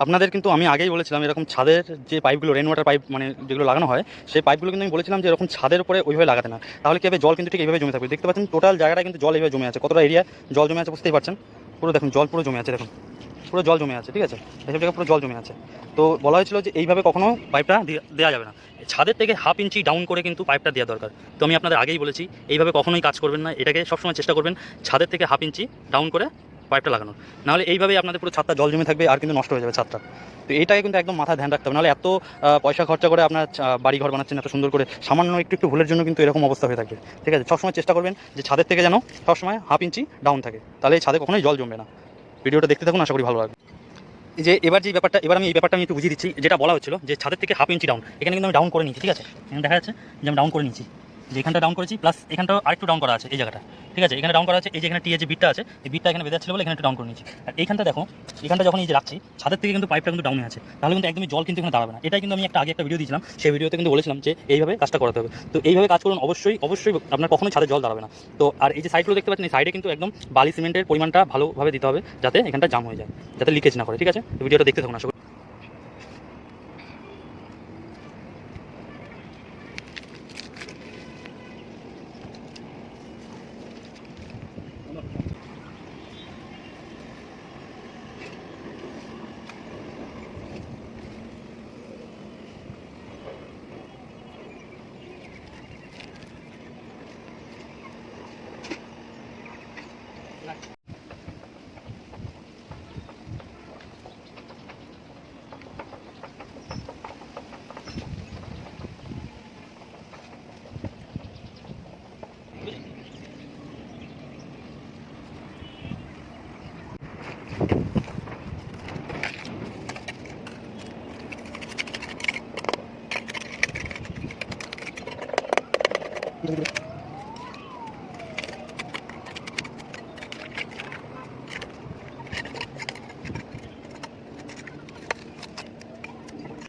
আপনাদের কিন্তু আমি আগেই বলেছিলাম এরকম ছাদের যে পাইপগুলো রেন ওয়াটার পাইপ মানে যেগুলো লাগানো হয় সেই পাইপগুলো কিন্তু আমি বলেছিলাম যে এরকম ছাদের উপরে ওইভাবে লাগাতে না, তাহলে কি হবে জল কিন্তু ঠিক এইভাবে জমে থাকবে। দেখতে পাচ্ছেন টোটাল জায়গাটা কিন্তু জল এইভাবে জমে আছে, কতটা এরিয়া জল জমে আছে বুঝতেই পারছেন। পুরো দেখুন জল পুরো জমে আছে, দেখুন পুরো জল জমে আছে, ঠিক আছে, এসব জায়গায় পুরো জল জমে আছে। তো বলা হয়েছিল যে এইভাবে কখনো পাইপটা দেওয়া যাবে না, ছাদের থেকে হাফ ইঞ্চি ডাউন করে কিন্তু পাইপটা দেওয়া দরকার। তো আমি আপনাদের আগেই বলেছি এইভাবে কখনোই কাজ করবেন না, এটাকে সবসময় চেষ্টা করবেন ছাদের থেকে হাফ ইঞ্চি ডাউন করে পাইপটা লাগানোর, নাহলে এইভাবেই আপনাদের পুরো ছাদটা জল জমে থাকবে আর কিন্তু নষ্ট হয়ে যাবে ছাদটা। তো এইটাকে কিন্তু একদম মাথায় ধ্যান রাখতে হবে, নাহলে এত পয়সা খরচা করে আপনার বাড়ি ঘর বানাচ্ছেন এত সুন্দর করে, সামান্য একটু একটু ভুলের জন্য কিন্তু এরকম অবস্থা হয়ে থাকবে। ঠিক আছে, সবসময় চেষ্টা করবেন যে ছাদের থেকে যেন সবসময় হাফ ইঞ্চি ডাউন থাকে, তাহলে এই ছাদে কখনোই জল জমবে না। ভিডিওটা দেখতে থাকুন, আশা করি ভালো লাগবে। এই যে এবার যে ব্যাপারটা, এবার আমি এই ব্যাপারটা আমি একটু বুঝিয়ে দিচ্ছি। যেটা বলা হচ্ছিল যে ছাদের থেকে হাফ ইঞ্চি ডাউন, এখানে কিন্তু আমি ডাউন করে নিচ্ছি, ঠিক আছে, এখানে দেখা যাচ্ছে যে আমি ডাউন করে নিচ্ছি, যে এখানটা ডাউন করেছি প্লাস এখানটাও আরেকটু ডাউন করা আছে এই জায়গাটা, ঠিক আছে, এখানে ডাউন করা আছে, এই যে এখানে টি যে বিটটা আছে এই বিটটা এখানে বেঁধে ছিল বলে এখানে একটু ডাউন করে নিচ্ছি। আর এইখানটা দেখো, এখানটা যখন এই যে রাখছি ছাদের থেকে কিন্তু পাইপটা কিন্তু ডাউনে আছে, তাহলে কিন্তু একদমই জল কিন্তু এখানে দাঁড়াবে না। এটাই কিন্তু আমি আগে একটা ভিডিও দিয়েছিলাম, সেই ভিডিওতে কিন্তু বলেছিলাম যে এইভাবে কাজটা করাতে হবে। তো এইভাবে কাজ করুন, অবশ্যই অবশ্যই আপনার কখনোই ছাদে জল দাঁড়াবে না। তো আর এই যে সাইডগুলো দেখতে পাচ্ছেন, এই সাইডে কিন্তু একদম বালি সিমেন্টের পরিমাণটা ভালোভাবে দিতে হবে, যাতে এখানটা জাম হয়ে যায়, যাতে লিকেজ না করে। ঠিক আছে, ভিডিওটা দেখতে থাকুন, আশা করি।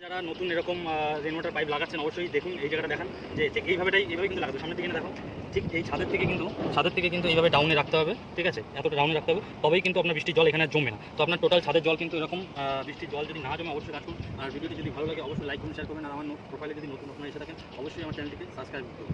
যারা নতুন এরকম রেন ওয়াটার পাইপ লাগাচ্ছেন অবশ্যই দেখুন, এই জায়গাটা দেখান যে ঠিক এইভাবে কিন্তু লাগাতে, সামনের দিকে দেখো, ঠিক এই ছাদের থেকে কিন্তু এইভাবে ডাউনে রাখতে হবে, ঠিক আছে, এতটা ডাউনে রাখতে হবে, তবেই কিন্তু আপনার বৃষ্টির জল এখানে জমবে না। তো আপনার টোটাল ছাদের জল কিন্তু এরকম বৃষ্টির জল যদি না জমে অবশ্যই কাজ করুন। আর ভিডিওটি যদি ভালো লাগে অবশ্যই লাইক করুন, শেয়ার করবেন। আর আমার প্রোফাইলে যদি নতুন আপনারা এসে থাকেন অবশ্যই আমার চ্যানেলটিকে সাবস্ক্রাইব করুন।